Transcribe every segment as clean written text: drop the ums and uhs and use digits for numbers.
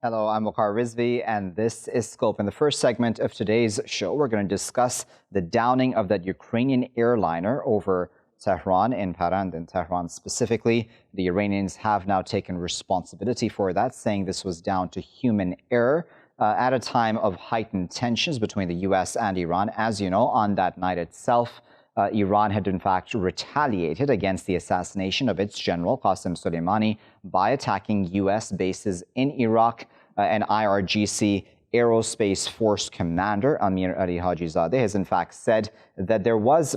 Hello, I'm Waqar Rizvi, and this is Scope. In the first segment of today's show, we're going to discuss the downing of that Ukrainian airliner over Tehran, in Paran, in Tehran specifically. The Iranians have now taken responsibility for that, saying this was down to human error at a time of heightened tensions between the U.S. and Iran. As you know, on that night itself, Iran had in fact retaliated against the assassination of its general, Qasem Soleimani, by attacking U.S. bases in Iraq. And IRGC Aerospace Force Commander Amir Ali Hajizadeh has in fact said that there was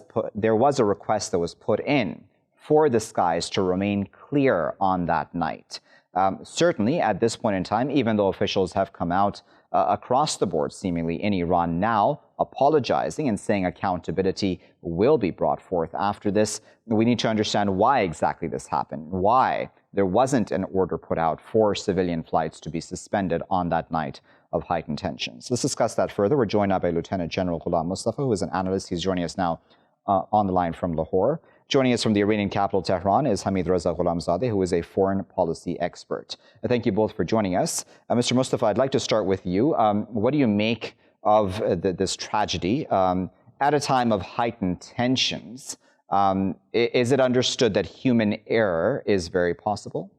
a request that was put in for the skies to remain clear on that night. Certainly, at this point in time, even though officials have come out across the board, seemingly in Iran now, apologizing and saying accountability will be brought forth after this, we need to understand why exactly this happened, why there wasn't an order put out for civilian flights to be suspended on that night of heightened tensions. Let's discuss that further. We're joined now by Lieutenant General Ghulam Mustafa, who is an analyst. He's joining us now on the line from Lahore. Joining us from the Iranian capital, Tehran, is Hamidreza Gholamzadeh, who is a foreign policy expert. Thank you both for joining us. Mr. Mustafa, I'd like to start with you. What do you make of this tragedy at a time of heightened tensions? Is it understood that human error is very possible?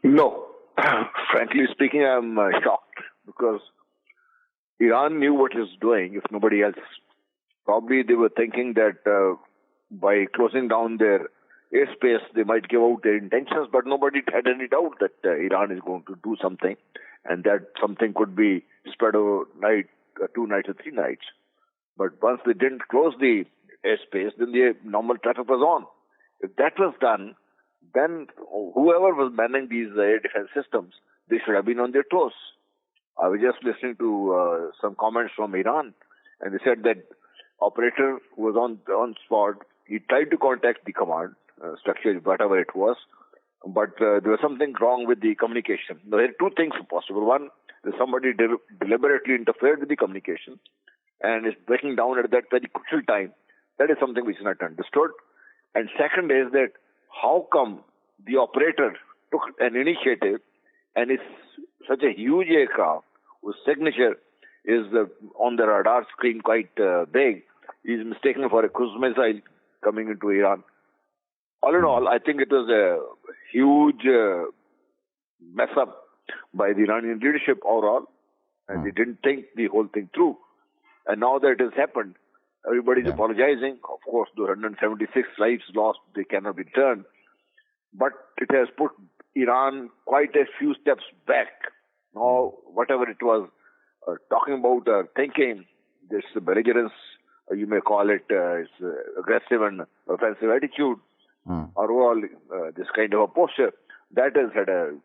No. Frankly speaking, I'm shocked because Iran knew what it was doing, if nobody else. Probably they were thinking that by closing down their airspace, they might give out their intentions, but nobody had any doubt that Iran is going to do something, and that something could be spread over night, 2 nights or 3 nights. But once they didn't close the airspace, then the normal traffic was on. If that was done, then whoever was manning these air defense systems, they should have been on their toes. I was just listening to some comments from Iran, and they said that operator was on spot. He tried to contact the command structure, whatever it was, but there was something wrong with the communication. Now, there are 2 things possible. One, that somebody deliberately interfered with the communication and is breaking down at that very crucial time. That is something which is not understood. And second is that how come the operator took an initiative and is such a huge aircraft whose signature is on the radar screen quite big, is mistaken for a cruise missile coming into Iran. All in all, I think it was a huge mess up by the Iranian leadership overall, and they didn't think the whole thing through. And now that it has happened, everybody's apologizing. Of course, the 176 lives lost, they cannot be returned. But it has put Iran quite a few steps back. Now, whatever it was talking about, thinking, this belligerence, you may call it aggressive and offensive attitude, or overall this kind of a posture, that has had a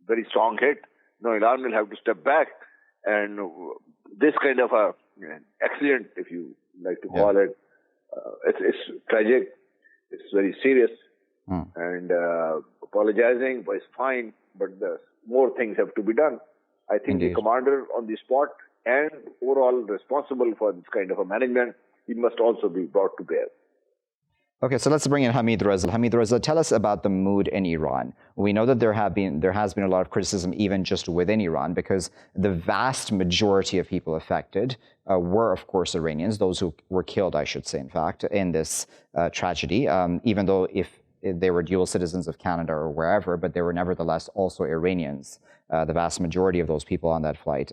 very strong hit. Now, Iran will have to step back, and this kind of a accident, if you like to call it, it's tragic, it's very serious, and apologizing is fine, but more things have to be done. I think the commander on the spot and overall responsible for this kind of a management, he must also be brought to bear. Okay, so let's bring in Hamidreza. Hamidreza, tell us about the mood in Iran. We know that there has been a lot of criticism even just within Iran, because the vast majority of people affected were, of course, Iranians, those who were killed, I should say, in fact, in this tragedy, even though if they were dual citizens of Canada or wherever, but they were nevertheless also Iranians, the vast majority of those people on that flight.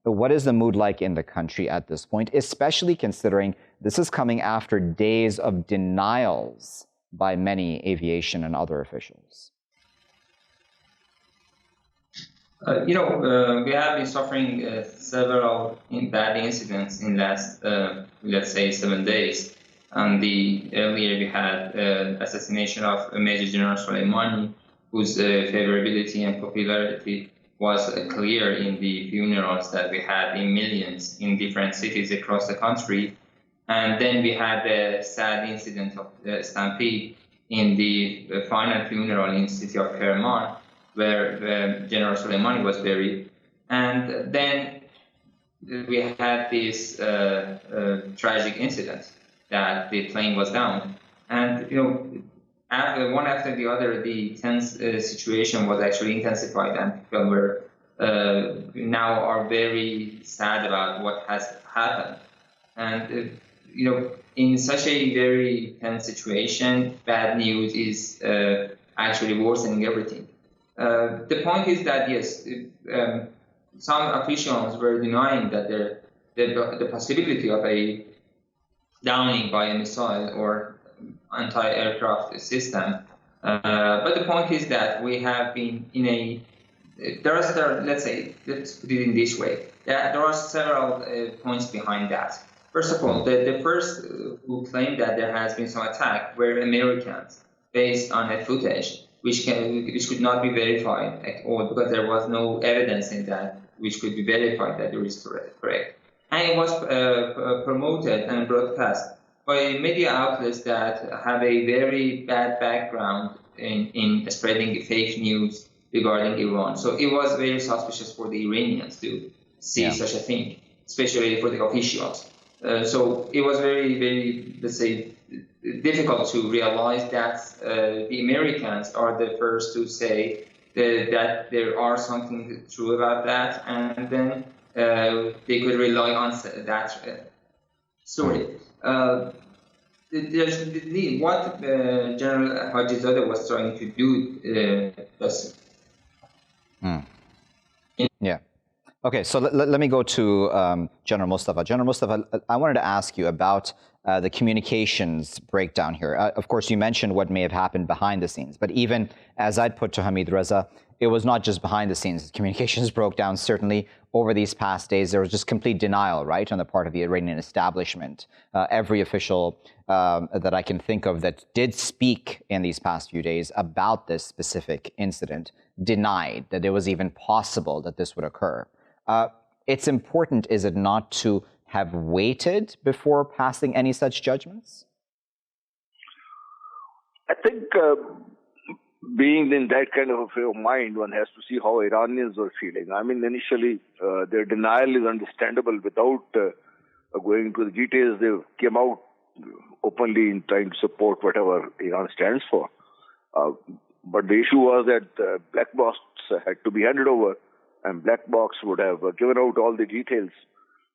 What is the mood like in the country at this point, especially considering this is coming after days of denials by many aviation and other officials? We have been suffering several bad incidents in last, let's say, 7 days. Earlier we had assassination of Major General Soleimani, whose favorability and popularity was clear in the funerals that we had in millions in different cities across the country. And then we had the sad incident of stampede in the final funeral in the city of Tehran, where General Soleimani was buried. And then we had this tragic incident that the plane was down. And, one after the other, the tense situation was actually intensified, and people were now are very sad about what has happened. And in such a very tense situation, bad news is actually worsening everything. The point is that yes, some officials were denying that the possibility of a downing by a missile or anti-aircraft system. But the point is that we have been in a let's put it in this way. There are several points behind that. First of all, the first who claimed that there has been some attack were Americans, based on a footage which could not be verified at all, because there was no evidence in that which could be verified that it is correct. And it was promoted and broadcast by media outlets that have a very bad background in spreading fake news regarding Iran. So it was very suspicious for the Iranians to see such a thing, especially for the officials. So it was very, very, let's say, difficult to realize that the Americans are the first to say that there are something true about that, and then they could rely on that story. What General Hodgson was trying to do was... Yeah. Okay, so let me go to General Mustafa. General Mustafa, I wanted to ask you about the communications breakdown here. Of course, you mentioned what may have happened behind the scenes, but even as I'd put to Hamidreza, it was not just behind the scenes. Communications broke down, certainly, over these past days. There was just complete denial, right, on the part of the Iranian establishment. Every official that I can think of that did speak in these past few days about this specific incident denied that it was even possible that this would occur. It's important, is it not, to have waited before passing any such judgments? I think being in that kind of a frame of mind, one has to see how Iranians were feeling. I mean, initially, their denial is understandable. Without going into the details, they came out openly in trying to support whatever Iran stands for. But the issue was that black box had to be handed over, and black box would have given out all the details.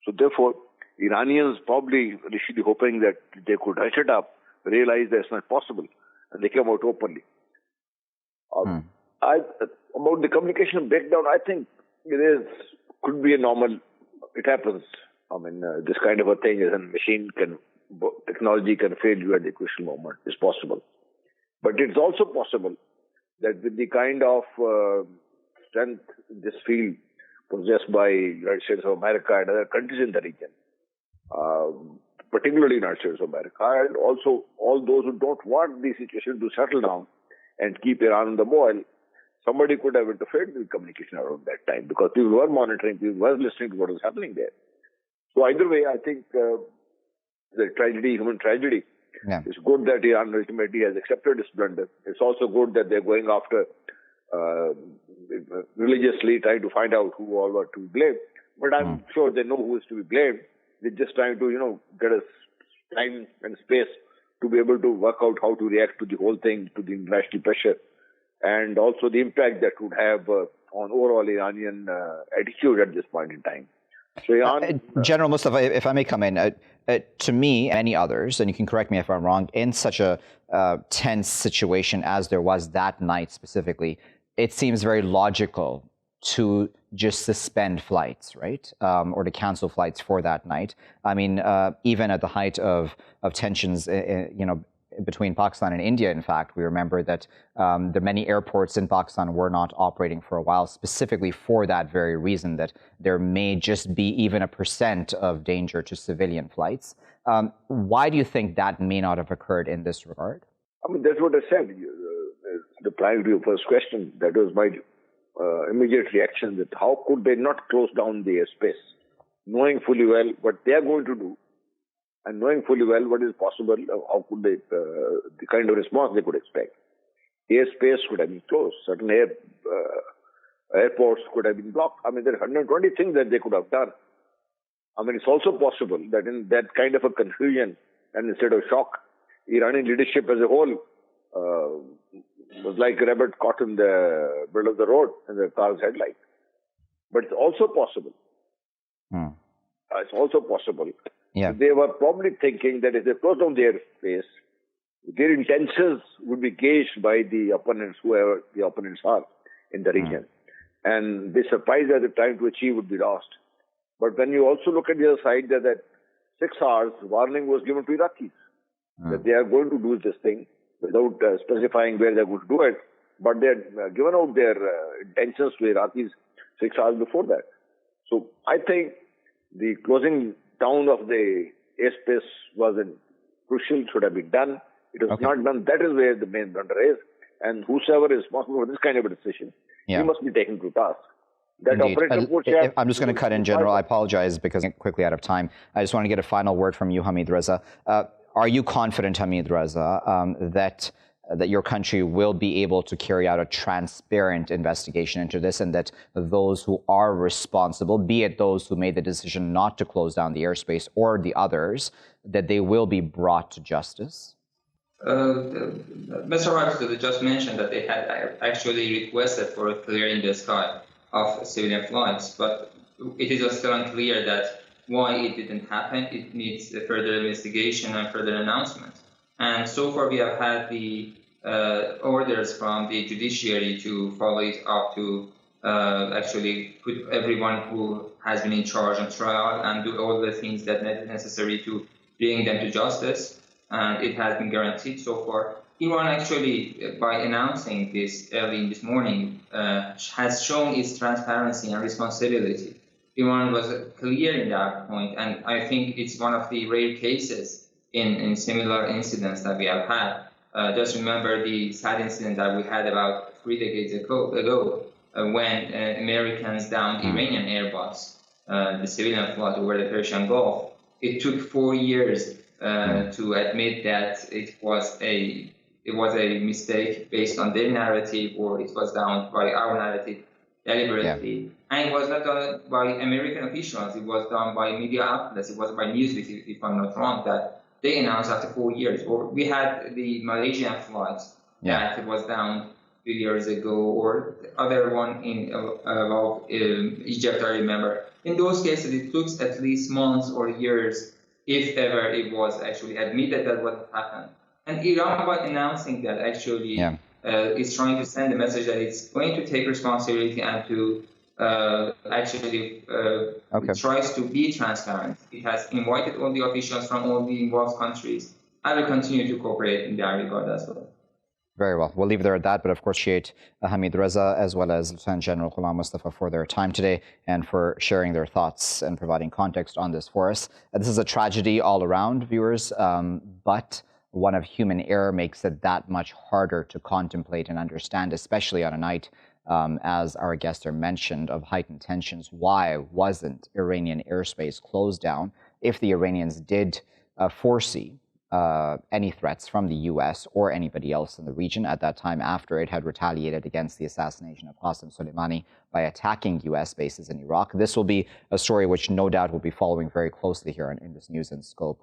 So therefore, Iranians probably initially hoping that they could hush it up, realized that's not possible, and they came out openly. About the communication breakdown, I think could be a normal, it happens. I mean, this kind of a thing is technology can fail you at the crucial moment. It's possible. But it's also possible that with the kind of strength in this field possessed by United States of America and other countries in the region, particularly United States of America, and also all those who don't want the situation to settle down and keep Iran on the boil, somebody could have interfered with communication around that time, because people were monitoring, people were listening to what was happening there. So either way, I think the human tragedy, it's good that Iran ultimately has accepted its blunder. It's also good that they're going after religiously trying to find out who all were to be blamed. But I'm sure they know who is to be blamed. They're just trying to, get us time and space to be able to work out how to react to the whole thing, to the international pressure, and also the impact that would have on overall Iranian attitude at this point in time. So Iran, General Mustafa, if I may come in, to me and many others, and you can correct me if I'm wrong, in such a tense situation as there was that night specifically, it seems very logical to just suspend flights, right? Or to cancel flights for that night. I mean, even at the height of tensions, between Pakistan and India, in fact, we remember that the many airports in Pakistan were not operating for a while, specifically for that very reason, that there may just be even 1% of danger to civilian flights. Why do you think that may not have occurred in this regard? I mean, that's what I said. Replying to your first question, that was my immediate reaction, that how could they not close down the airspace, knowing fully well what they are going to do, and knowing fully well what is possible, how could they, the kind of response they could expect. Airspace could have been closed. Certain airports could have been blocked. I mean, there are 120 things that they could have done. I mean, it's also possible that in that kind of a confusion and instead of shock, Iranian leadership as a whole was like a rabbit caught in the middle of the road in the car's headlight. But it's also possible. It's also possible. Yeah. They were probably thinking that if they close down their airspace, their intentions would be gauged by the opponents, whoever the opponents are in the region. And the surprise at the time to achieve would be lost. But when you also look at the other side, that 6 hours warning was given to Iraqis that they are going to do this thing without specifying where they're going to do it. But they had given out their intentions to Iraqis 6 hours before that. So I think the closing down of the airspace wasn't crucial, should have been done. It was not done. That is where the main blunder is. And whosoever is responsible for this kind of a decision, he must be taken to task. That I'm just going to cut in, General. I apologize because I'm quickly out of time. I just want to get a final word from you, Hamidreza. Are you confident, Hamidreza, that your country will be able to carry out a transparent investigation into this, and that those who are responsible, be it those who made the decision not to close down the airspace or the others, that they will be brought to justice? Mr. Hodgson just mentioned that they had actually requested for clearing the sky of civilian flights, but it is still unclear that why it didn't happen. It needs further investigation and further announcement. And so far we have had the orders from the judiciary to follow it up, to actually put everyone who has been in charge on trial and do all the things that are necessary to bring them to justice. And it has been guaranteed so far. Iran actually, by announcing this early this morning, has shown its transparency and responsibility. Iran was clear in that point, and I think it's one of the rare cases in similar incidents that we have had. Just remember the sad incident that we had about 3 decades ago when Americans downed Iranian Airbus, the civilian flight over the Persian Gulf. It took 4 years to admit that it was a mistake based on their narrative, or it was downed by our narrative deliberately. Yeah. And it was not done by American officials, it was done by media outlets, it was by Newsweek, if I'm not wrong, that they announced after 4 years. Or we had the Malaysian flight that was down 3 years ago, or the other one in Egypt, I remember. In those cases, it took at least months or years, if ever it was actually admitted that what happened. And Iran, by announcing that, actually is trying to send a message that it's going to take responsibility and to tries to be transparent. It has invited all the officials from all the involved countries and will continue to cooperate in that regard as well. Very well. We'll leave it there at that, but of course, appreciate Hamidreza as well as Lieutenant General Ghulam Mustafa for their time today and for sharing their thoughts and providing context on this for us. This is a tragedy all around, viewers, but one of human error makes it that much harder to contemplate and understand, especially on a night, as our guests are mentioned, of heightened tensions. Why wasn't Iranian airspace closed down if the Iranians did foresee any threats from the U.S. or anybody else in the region at that time, after it had retaliated against the assassination of Qasem Soleimani by attacking U.S. bases in Iraq? This will be a story which no doubt will be following very closely here on Indus News and Scope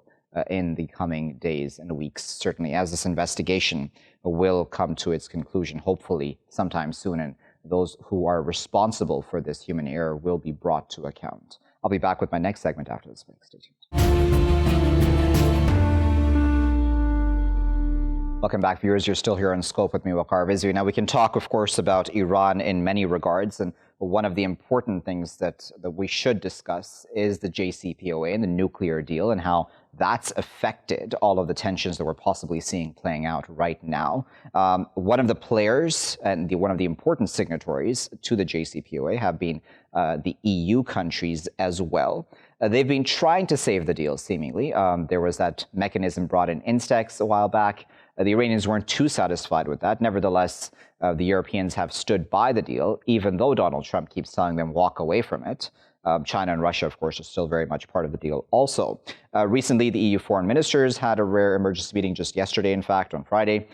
in the coming days and weeks, certainly, as this investigation will come to its conclusion, hopefully sometime soon, and those who are responsible for this human error will be brought to account. I'll be back with my next segment after this break. Stay tuned. Welcome back, viewers. You're still here on Scope with me, Waqar Rizvi. Now, we can talk, of course, about Iran in many regards, and one of the important things that we should discuss is the JCPOA and the nuclear deal and how that's affected all of the tensions that we're possibly seeing playing out right now. One of the players and one of the important signatories to the JCPOA have been the EU countries as well. They've been trying to save the deal, seemingly. There was that mechanism brought in Instex a while back. The Iranians weren't too satisfied with that. Nevertheless, the Europeans have stood by the deal, even though Donald Trump keeps telling them walk away from it. China and Russia, of course, are still very much part of the deal also. Recently, the EU foreign ministers had a rare emergency meeting just yesterday, in fact, on Friday,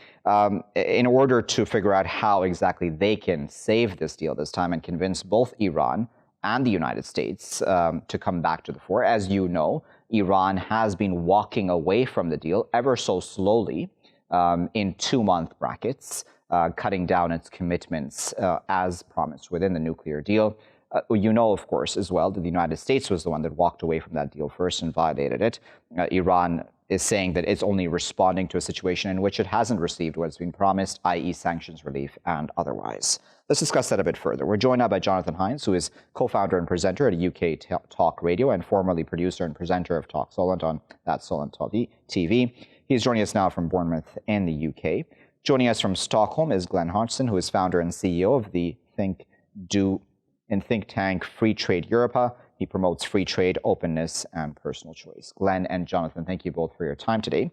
in order to figure out how exactly they can save this deal this time and convince both Iran and the United States to come back to the fore. As you know, Iran has been walking away from the deal ever so slowly. in 2-month brackets, cutting down its commitments as promised within the nuclear deal. You know, of course, as well, that the United States was the one that walked away from that deal first and violated it. Iran is saying that it's only responding to a situation in which it hasn't received what's been promised, i.e. sanctions relief and otherwise. Let's discuss that a bit further. We're joined now by Jonathan Hines, who is co-founder and presenter at UK Talk Radio and formerly producer and presenter of Talk Solent on That Solent TV. He's joining us now from Bournemouth in the UK. Joining us from Stockholm is Glen, who is founder and CEO of the think tank Free Trade Europa. He promotes free trade, openness, and personal choice. Glen and Jonathan, thank you both for your time today.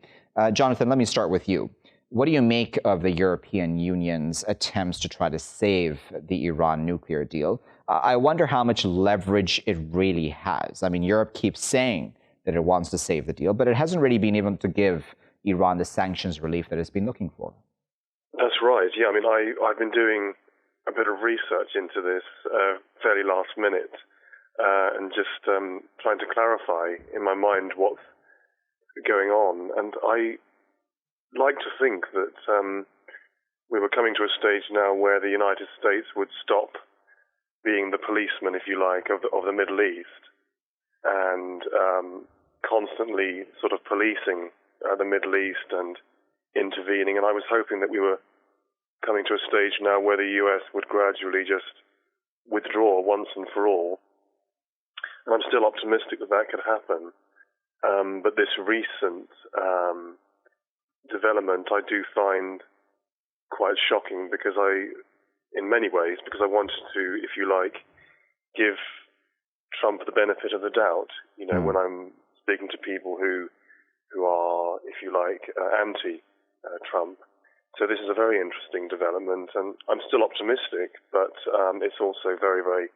Jonathan, let me start with you. What do you make of the European Union's attempts to try to save the Iran nuclear deal? I wonder how much leverage it really has. I mean, Europe keeps saying that it wants to save the deal, but it hasn't really been able to give Iran the sanctions relief that it's been looking for. That's right. Yeah, I mean, I've been doing a bit of research into this fairly last minute and just trying to clarify in my mind what's going on. And I like to think that we were coming to a stage now where the United States would stop being the policeman, if you like, of the Middle East and constantly sort of policing the Middle East and intervening. And I was hoping that we were coming to a stage now where the US would gradually just withdraw once and for all. And I'm still optimistic that that could happen. But this recent development I do find quite shocking because in many ways, because I wanted to, if you like, give Trump the benefit of the doubt, you know, when I'm speaking to people who are, if you like, anti-Trump. So this is a very interesting development, and I'm still optimistic, but it's also very, very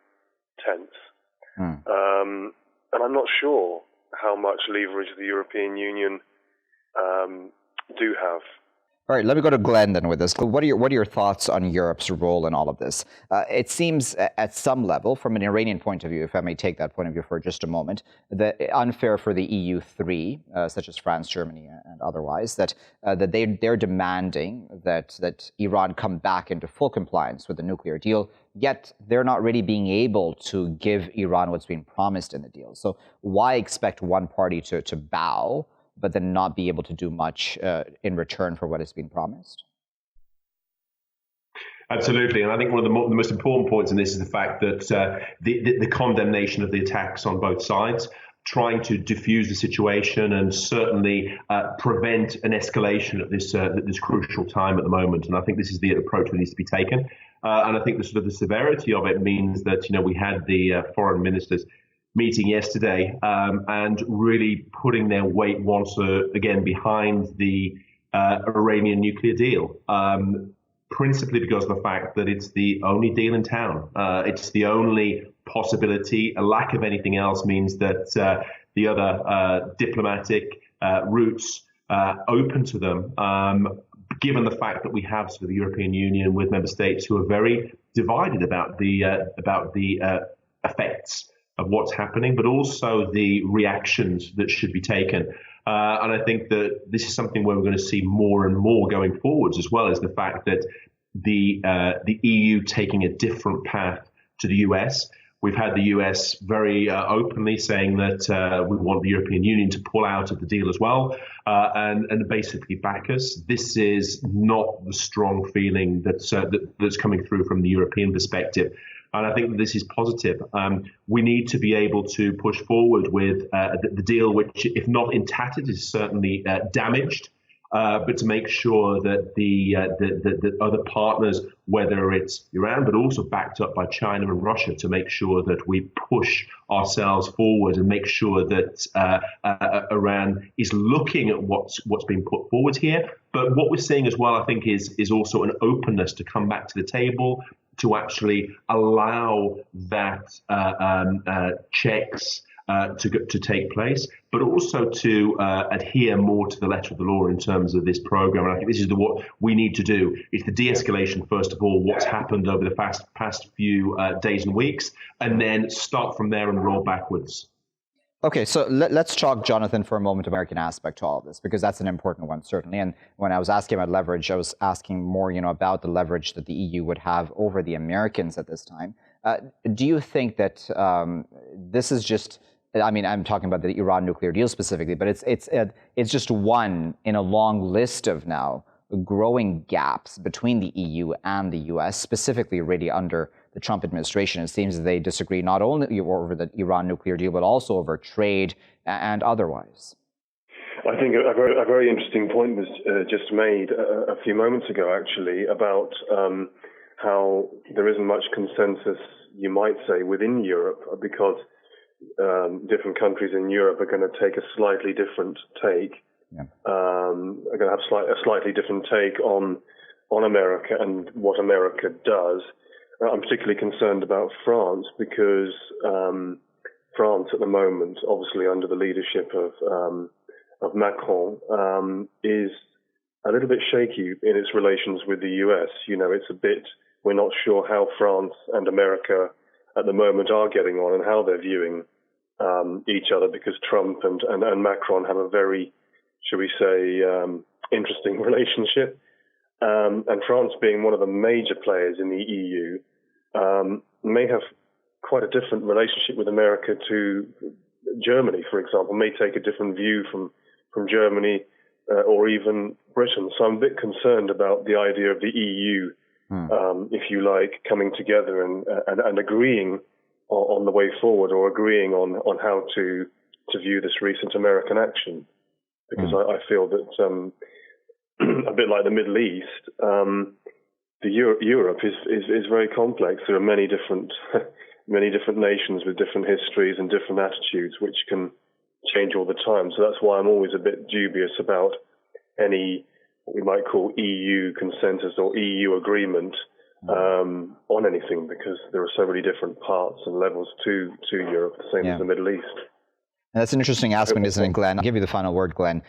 tense. And I'm not sure how much leverage the European Union do have. All right, let me go to Glen then with this. What are your thoughts on Europe's role in all of this? It seems at some level, from an Iranian point of view, if I may take that point of view for just a moment, that unfair for the EU3, such as France, Germany, and otherwise, that they're demanding that Iran come back into full compliance with the nuclear deal, yet they're not really being able to give Iran what's been promised in the deal. So why expect one party to bow, but then not be able to do much in return for what has been promised? Absolutely, and I think one of the most important points in this is the fact that the condemnation of the attacks on both sides, trying to diffuse the situation and certainly prevent an escalation at this crucial time at the moment. And I think this is the approach that needs to be taken. And I think the severity of it means that, you know, we had the foreign ministers meeting yesterday and really putting their weight once again behind the Iranian nuclear deal, principally because of the fact that it's the only deal in town. It's the only possibility. A lack of anything else means that the other diplomatic routes open to them, given the fact that we have sort of the European Union with member states who are very divided about the effects of what's happening, but also the reactions that should be taken. And I think that this is something where we're going to see more and more going forwards, as well as the fact that the EU taking a different path to the US. We've had the US very openly saying that we want the European Union to pull out of the deal as well and basically back us. This is not the strong feeling that's coming through from the European perspective. And I think that this is positive. We need to be able to push forward with the deal, which, if not in tatters, is certainly damaged, but to make sure that the other partners, whether it's Iran, but also backed up by China and Russia, to make sure that we push ourselves forward and make sure that Iran is looking at what's been put forward here. But what we're seeing as well, I think, is also an openness to come back to the table, to actually allow that checks to take place, but also to adhere more to the letter of the law in terms of this program. And I think this is what we need to do. It's the de-escalation, first of all, what's happened over the past few days and weeks, and then start from there and roll backwards. Okay, so let's talk, Jonathan, for a moment, American aspect to all of this, because that's an important one, certainly. And when I was asking about leverage, I was asking more, about the leverage that the EU would have over the Americans at this time. Do you think that this is just, I mean, I'm talking about the Iran nuclear deal specifically, but it's just one in a long list of now growing gaps between the EU and the US, specifically really under the Trump administration? It seems that they disagree not only over the Iran nuclear deal, but also over trade and otherwise. I think a very interesting point was just made a few moments ago, actually, about how there isn't much consensus, you might say, within Europe, because different countries in Europe are going to take a slightly different take. Yeah. Are going to have a slightly different take on America and what America does. I'm particularly concerned about France because France at the moment, obviously under the leadership of Macron, is a little bit shaky in its relations with the US. We're not sure how France and America at the moment are getting on and how they're viewing each other, because Trump and Macron have a very, shall we say, interesting relationship. And France, being one of the major players in the EU, may have quite a different relationship with America to Germany, for example, may take a different view from Germany or even Britain. So I'm a bit concerned about the idea of the EU, if you like, coming together and agreeing on the way forward, or agreeing on how to view this recent American action. Because I feel that a bit like the Middle East, Europe is very complex. There are many different nations with different histories and different attitudes, which can change all the time. So that's why I'm always a bit dubious about any what we might call EU consensus or EU agreement on anything, because there are so many different parts and levels to Europe, the same as the Middle East. And that's an interesting aspect, isn't it, Glen? I'll give you the final word, Glen.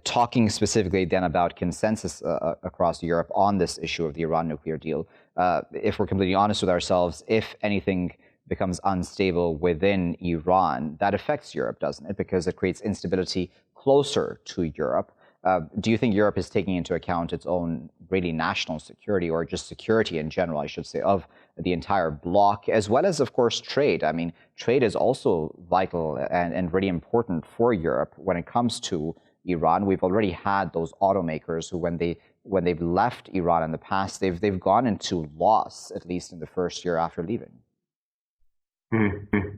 Talking specifically then about consensus across Europe on this issue of the Iran nuclear deal, if we're completely honest with ourselves, if anything becomes unstable within Iran, that affects Europe, doesn't it? Because it creates instability closer to Europe. Do you think Europe is taking into account its own really national security, or just security in general, I should say, of the entire bloc, as well as, of course, trade? I mean, trade is also vital and really important for Europe when it comes to Iran. We've already had those automakers who, when they've left Iran in the past, they've gone into loss, at least in the first year after leaving. Mm-hmm.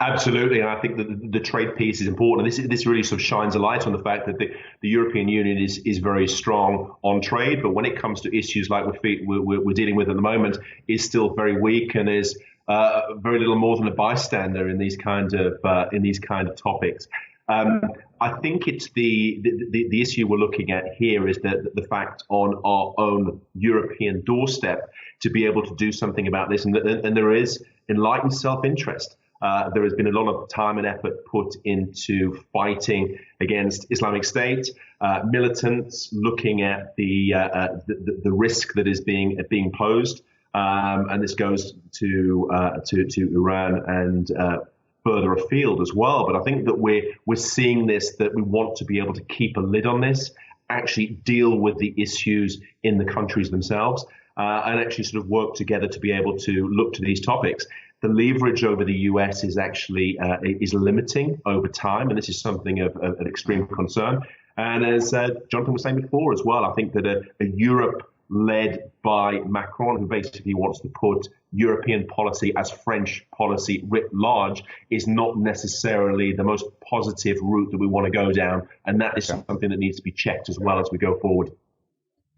Absolutely, and I think that the trade piece is important. And this really sort of shines a light on the fact that the European Union is very strong on trade, but when it comes to issues like we're dealing with at the moment, is still very weak and is very little more than a bystander in these kind of topics. I think it's the issue we're looking at here is that the fact on our own European doorstep to be able to do something about this, and there is enlightened self-interest. There has been a lot of time and effort put into fighting against Islamic State, militants looking at the risk that is being posed, and this goes to Iran and further afield as well. But I think that we're seeing this, that we want to be able to keep a lid on this, actually deal with the issues in the countries themselves, and actually sort of work together to be able to look to these topics. The leverage over the US is actually is limiting over time, and this is something of an extreme concern. And as Jonathan was saying before as well, I think that a Europe led by Macron, who basically wants to put European policy as French policy writ large, is not necessarily the most positive route that we want to go down, and that is something that needs to be checked as well as we go forward.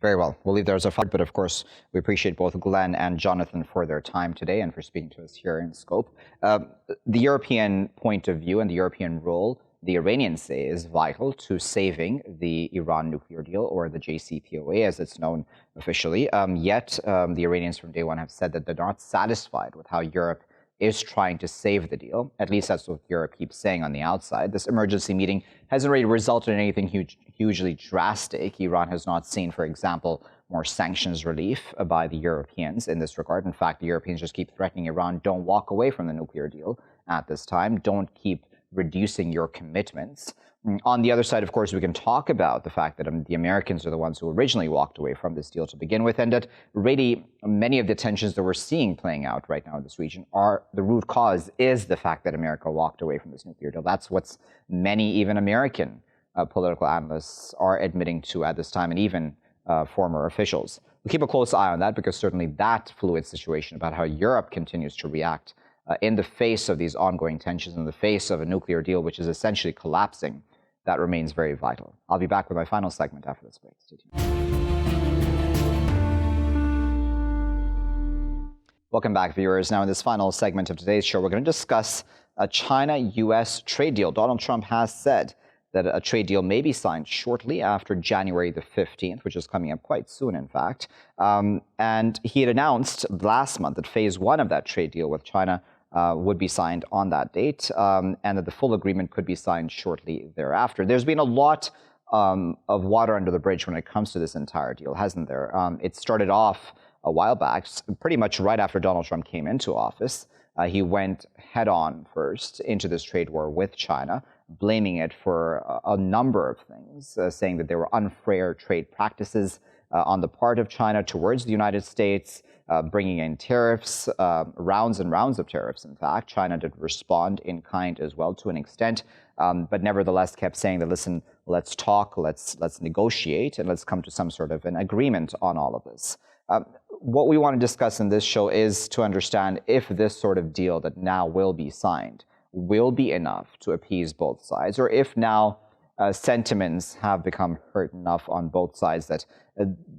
Very well. We'll leave there as a fight, but of course, we appreciate both Glen and Jonathan for their time today and for speaking to us here in Scope. The European point of view and the European role, the Iranians say, is vital to saving the Iran nuclear deal, or the JCPOA as it's known officially. Yet, the Iranians from day one have said that they're not satisfied with how Europe is trying to save the deal. At least that's what Europe keeps saying on the outside. This emergency meeting hasn't really resulted in anything hugely drastic. Iran has not seen, for example, more sanctions relief by the Europeans in this regard. In fact, the Europeans just keep threatening Iran, don't walk away from the nuclear deal at this time. Don't keep reducing your commitments. On the other side, of course, we can talk about the fact that the Americans are the ones who originally walked away from this deal to begin with, and that really many of the tensions that we're seeing playing out right now in this region are the root cause is the fact that America walked away from this nuclear deal. That's what many, even American political analysts are admitting to at this time, and even former officials. We'll keep a close eye on that because certainly that fluid situation about how Europe continues to react in the face of these ongoing tensions, in the face of a nuclear deal which is essentially collapsing, that remains very vital. I'll be back with my final segment after this break. Stay tuned. Welcome back, viewers. Now, in this final segment of today's show, we're going to discuss a China-U.S. trade deal. Donald Trump has said that a trade deal may be signed shortly after January the 15th, which is coming up quite soon, in fact. And he had announced last month that phase one of that trade deal with China would be signed on that date, and that the full agreement could be signed shortly thereafter. There's been a lot of water under the bridge when it comes to this entire deal, hasn't there? It started off a while back, pretty much right after Donald Trump came into office. He went head-on first into this trade war with China, blaming it for a number of things, saying that there were unfair trade practices on the part of China towards the United States, bringing in tariffs, rounds and rounds of tariffs, in fact. China did respond in kind as well to an extent, but nevertheless kept saying that, listen, let's talk, let's negotiate, and let's come to some sort of an agreement on all of this. What we want to discuss in this show is to understand if this sort of deal that now will be signed will be enough to appease both sides, or if now sentiments have become hurt enough on both sides that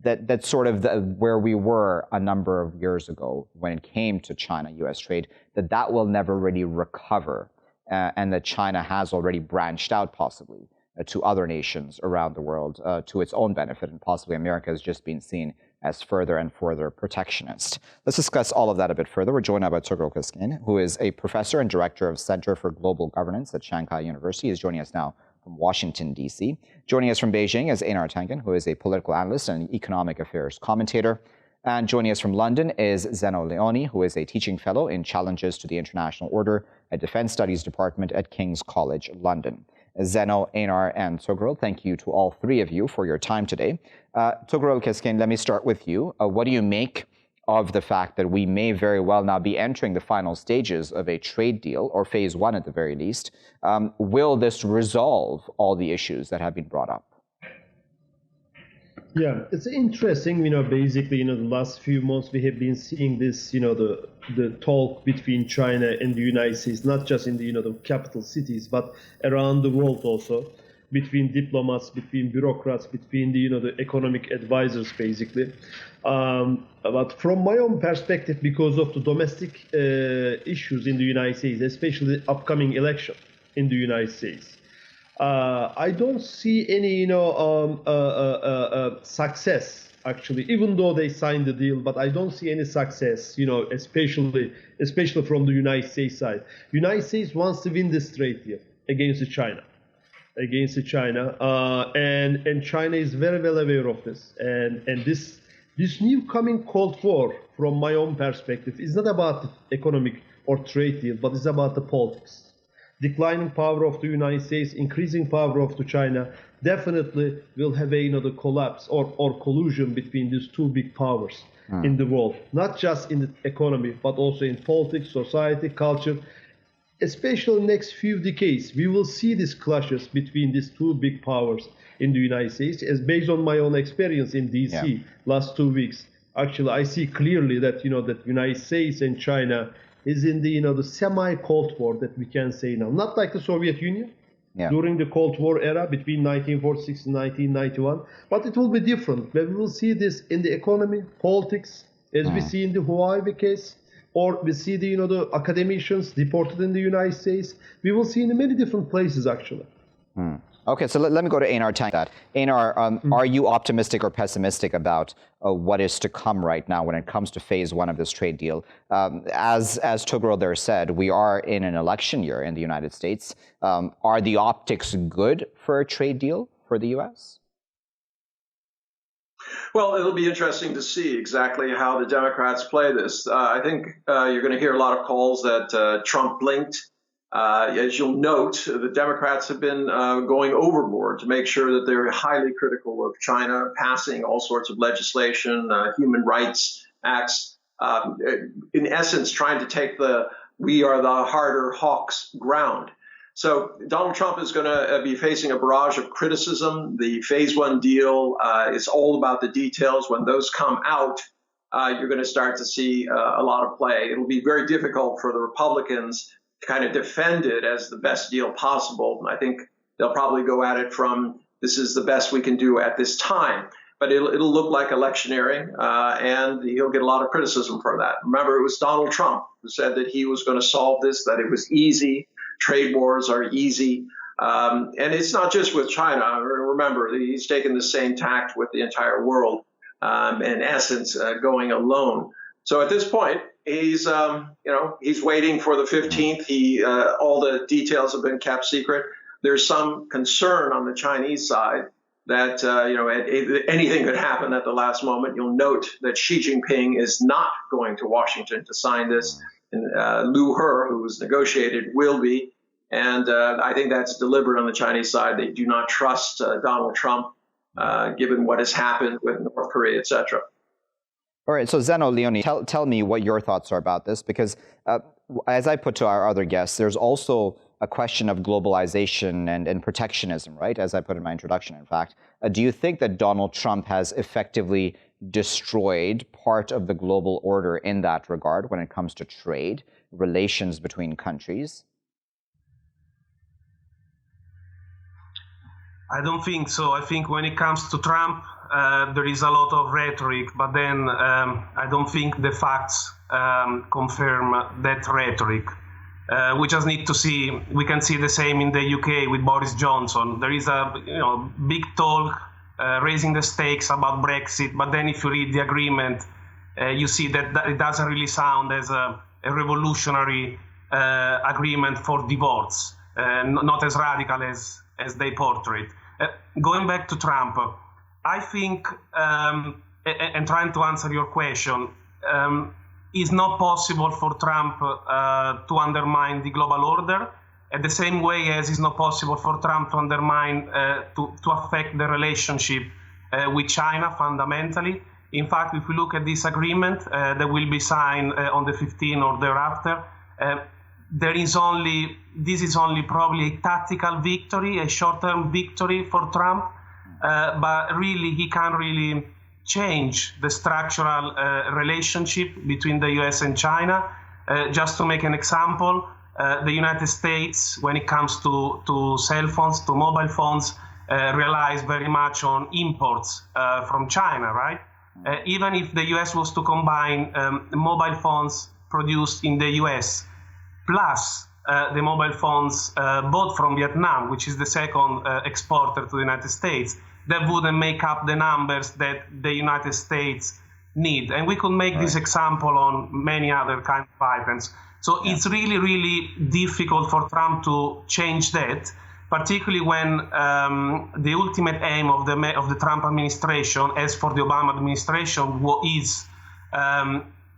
that's sort of where we were a number of years ago when it came to China-U.S. trade, that will never really recover, and that China has already branched out possibly to other nations around the world to its own benefit, and possibly America has just been seen as further and further protectionist. Let's discuss all of that a bit further. We're joined now by Tugrul Keskin, who is a professor and director of Center for Global Governance at Shanghai University. He's joining us now from Washington, D.C. Joining us from Beijing is Einar Tangen, who is a political analyst and an economic affairs commentator. And joining us from London is Zeno Leoni, who is a teaching fellow in Challenges to the International Order at Defense Studies Department at King's College, London. Zeno, Einar, and Tugrul, thank you to all three of you for your time today. Tugrul Keskin, let me start with you. What do you make of the fact that we may very well now be entering the final stages of a trade deal, or phase one at the very least? Will this resolve all the issues that have been brought up? Yeah, it's interesting, basically, the last few months we have been seeing this, the talk between China and the United States, not just in the capital cities, but around the world also, between diplomats, between bureaucrats, between the economic advisors, basically. But from my own perspective, because of the domestic issues in the United States, especially the upcoming election in the United States, I don't see any, success, actually, even though they signed the deal, but I don't see any success, especially from the United States side. United States wants to win this trade deal against China. And China is very well aware of this. And this new coming Cold War, from my own perspective, is not about the economic or trade deal, but it's about the politics. Declining power of the United States, increasing power of the China, definitely will have the collapse or collusion between these two big powers in the world, not just in the economy, but also in politics, society, culture. Especially in the next few decades, we will see these clashes between these two big powers in the United States. As based on my own experience in DC last 2 weeks, actually, I see clearly that that United States and China is in the semi-Cold War that we can say now. Not like the Soviet Union during the Cold War era between 1946 and 1991, but it will be different. We will see this in the economy, politics, as we see in the Huawei case, or we see the academicians deported in the United States. We will see in many different places, actually. Okay, so let me go to Einar Tangen. Einar, are you optimistic or pessimistic about what is to come right now when it comes to phase one of this trade deal? As Tugrul there said, we are in an election year in the United States. Are the optics good for a trade deal for the U.S.? Well, it'll be interesting to see exactly how the Democrats play this. I think you're going to hear a lot of calls that Trump blinked As you'll note, the Democrats have been going overboard to make sure that they're highly critical of China, passing all sorts of legislation, human rights acts, in essence, trying to take the "we are the harder hawks" ground. So Donald Trump is going to be facing a barrage of criticism. The Phase 1 deal is all about the details. When those come out, you're going to start to see a lot of play. It'll be very difficult for the Republicans to kind of defend it as the best deal possible. I think they'll probably go at it from, this is the best we can do at this time. But it'll look like electioneering, and he'll get a lot of criticism for that. Remember, it was Donald Trump who said that he was going to solve this, that it was easy. Trade wars are easy. And it's not just with China. Remember, he's taken the same tact with the entire world, in essence, going alone. So at this point, he's waiting for the 15th. All the details have been kept secret. There's some concern on the Chinese side that, anything could happen at the last moment. You'll note that Xi Jinping is not going to Washington to sign this. And Liu He, who was negotiated, will be. And I think that's deliberate on the Chinese side. They do not trust Donald Trump, given what has happened with North Korea, et cetera. All right, so Zeno, Leoni, tell me what your thoughts are about this, because as I put to our other guests, there's also a question of globalization and protectionism, right? As I put in my introduction, in fact. Do you think that Donald Trump has effectively destroyed part of the global order in that regard when it comes to trade, relations between countries? I don't think so. I think when it comes to Trump, there is a lot of rhetoric, but then I don't think the facts confirm that rhetoric. We just need to see. We can see the same in the UK with Boris Johnson. There is a big talk raising the stakes about Brexit, but then if you read the agreement, you see that it doesn't really sound as a revolutionary agreement for divorce, not as radical as they portray it. Going back to Trump, I think, and trying to answer your question, it's not possible for Trump to undermine the global order, at the same way as it's not possible for Trump to undermine, to affect the relationship with China fundamentally. In fact, if we look at this agreement that will be signed on the 15th or thereafter, this is only probably a tactical victory, a short-term victory for Trump, but really he can't really change the structural relationship between the US and China. Just to make an example, the United States, when it comes to cell phones, to mobile phones, relies very much on imports from China, right? Even if the US was to combine mobile phones produced in the US plus the mobile phones bought from Vietnam, which is the second exporter to the United States, that wouldn't make up the numbers that the United States need. And we could make this example on many other kind of items. So it's really, really difficult for Trump to change that, particularly when the ultimate aim of the Trump administration, as for the Obama administration, is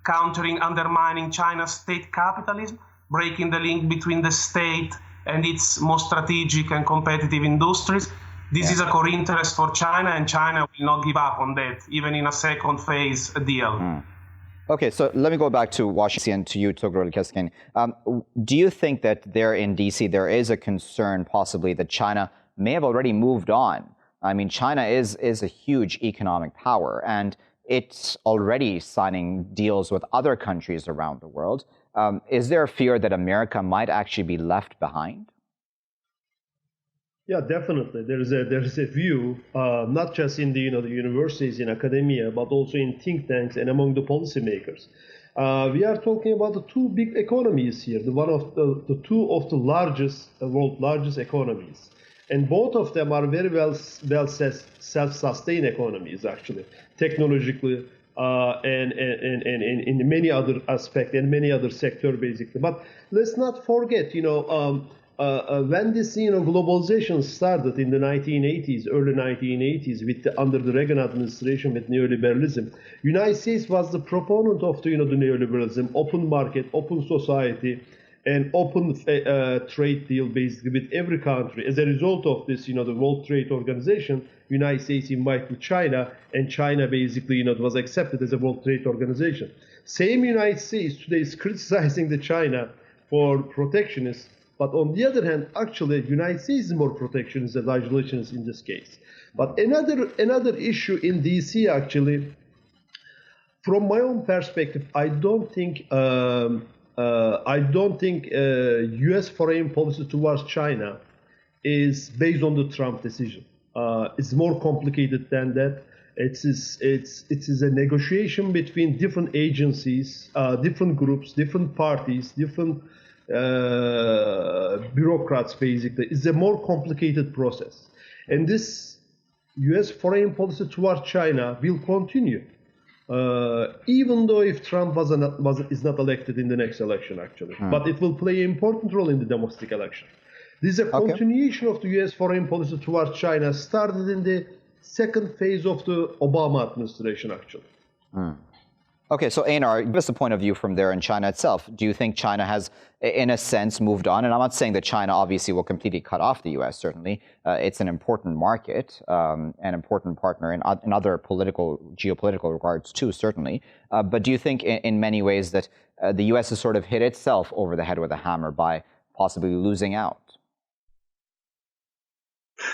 countering, undermining China's state capitalism, breaking the link between the state and its most strategic and competitive industries. This is a core interest for China, and China will not give up on that, even in a second phase deal. Okay, so let me go back to Washington, to you, Tugrul, Keskin. Do you think that there in D.C. there is a concern possibly that China may have already moved on? I mean, China is a huge economic power, and it's already signing deals with other countries around the world. Is there a fear that America might actually be left behind? Yeah, definitely. There is a view, not just in the universities, in academia, but also in think tanks and among the policymakers. We are talking about the two big economies here, the two of the world's largest economies, and both of them are very well self-sustained economies, actually, technologically and in many other aspects and many other sectors, basically. But let's not forget, when this globalization started in the 1980s, early 1980s, under the Reagan administration with neoliberalism, United States was the proponent of the neoliberalism, open market, open society, an open trade deal basically with every country. As a result of this, the World Trade Organization, United States invited China, and China basically, it was accepted as a World Trade Organization. Same United States today is criticizing the China for protectionists, but on the other hand, actually, United States is more protectionist than isolationist in this case. But another issue in DC actually, from my own perspective, I don't think U.S. foreign policy towards China is based on the Trump decision. It's more complicated than that. It is a negotiation between different agencies, different groups, different parties, different bureaucrats, basically. It's a more complicated process. And this U.S. foreign policy towards China will continue. Even though if Trump is not elected in the next election, actually. But it will play an important role in the domestic election. This is a continuation of the U.S. foreign policy towards China, started in the second phase of the Obama administration, actually. Okay, so Einar, give us a point of view from there in China itself. Do you think China has, in a sense, moved on? And I'm not saying that China obviously will completely cut off the U.S., certainly. It's an important market, an important partner in other geopolitical regards too, certainly. But do you think in many ways that the U.S. has sort of hit itself over the head with a hammer by possibly losing out?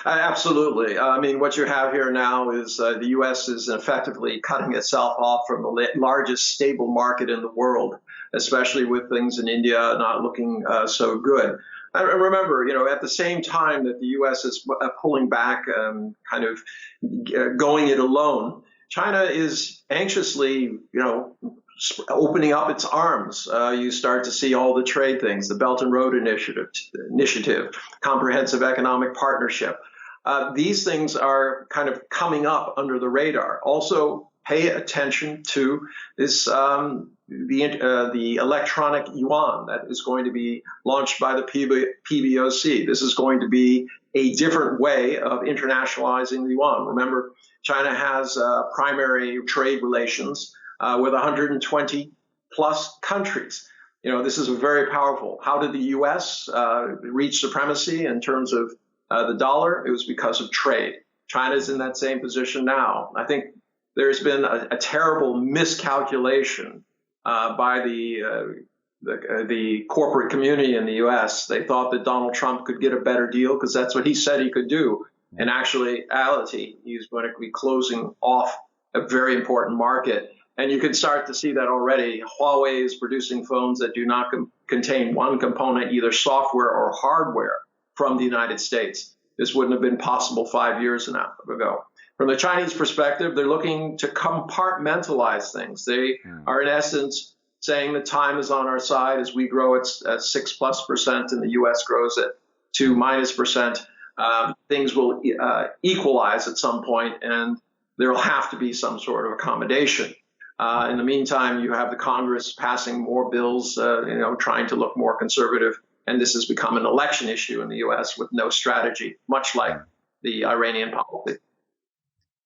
Absolutely. I mean, what you have here now is the U.S. is effectively cutting itself off from the largest stable market in the world, especially with things in India not looking so good. And remember, at the same time that the U.S. is pulling back, kind of going it alone, China is anxiously, opening up its arms. You start to see all the trade things, the Belt and Road Initiative, Comprehensive Economic Partnership. These things are kind of coming up under the radar. Also, pay attention to this the electronic yuan that is going to be launched by the PBOC. This is going to be a different way of internationalizing the yuan. Remember, China has primary trade relations with 120 plus countries. This is very powerful. How did the U.S. reach supremacy in terms of the dollar? It was because of trade. China's in that same position now. I think there's been a terrible miscalculation by the corporate community in the U.S. They thought that Donald Trump could get a better deal because that's what he said he could do. In reality, he's going to be closing off a very important market. And you can start to see that already. Huawei is producing phones that do not contain one component, either software or hardware, from the United States. This wouldn't have been possible 5 years ago. From the Chinese perspective, they're looking to compartmentalize things. They are, in essence, saying the time is on our side as we grow at 6+% and the U.S. grows at 2%. Things will equalize at some point, and there will have to be some sort of accommodation. In the meantime, you have the Congress passing more bills, trying to look more conservative. And this has become an election issue in the U.S. with no strategy, much like the Iranian policy.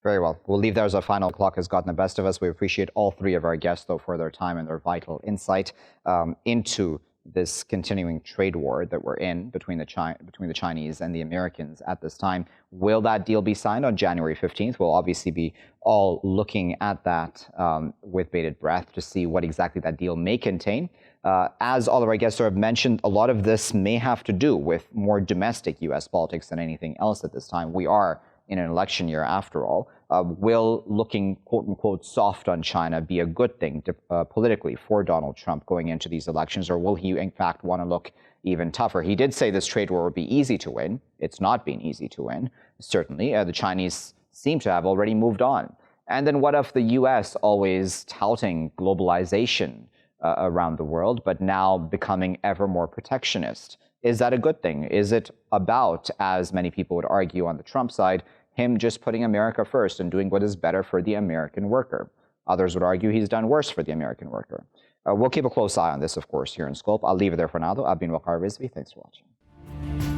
Very well. We'll leave there as our final clock has gotten the best of us. We appreciate all three of our guests, though, for their time and their vital insight into this continuing trade war that we're in between the Chinese and the Americans at this time. Will that deal be signed on January 15th? We'll obviously be all looking at that with bated breath to see what exactly that deal may contain. As all of our guests have mentioned, a lot of this may have to do with more domestic U.S. politics than anything else at this time. We are in an election year after all. Will looking, quote unquote, soft on China be a good thing politically for Donald Trump going into these elections, or will he in fact want to look even tougher? He did say this trade war would be easy to win. It's not been easy to win, certainly. The Chinese seem to have already moved on. And then what of the U.S. always touting globalization around the world, but now becoming ever more protectionist? Is that a good thing? Is it about, as many people would argue on the Trump side, him just putting America first and doing what is better for the American worker? Others would argue he's done worse for the American worker. We'll keep a close eye on this, of course, here in Scope. I'll leave it there for now, though. I've been Waqar Rizvi. Thanks for watching.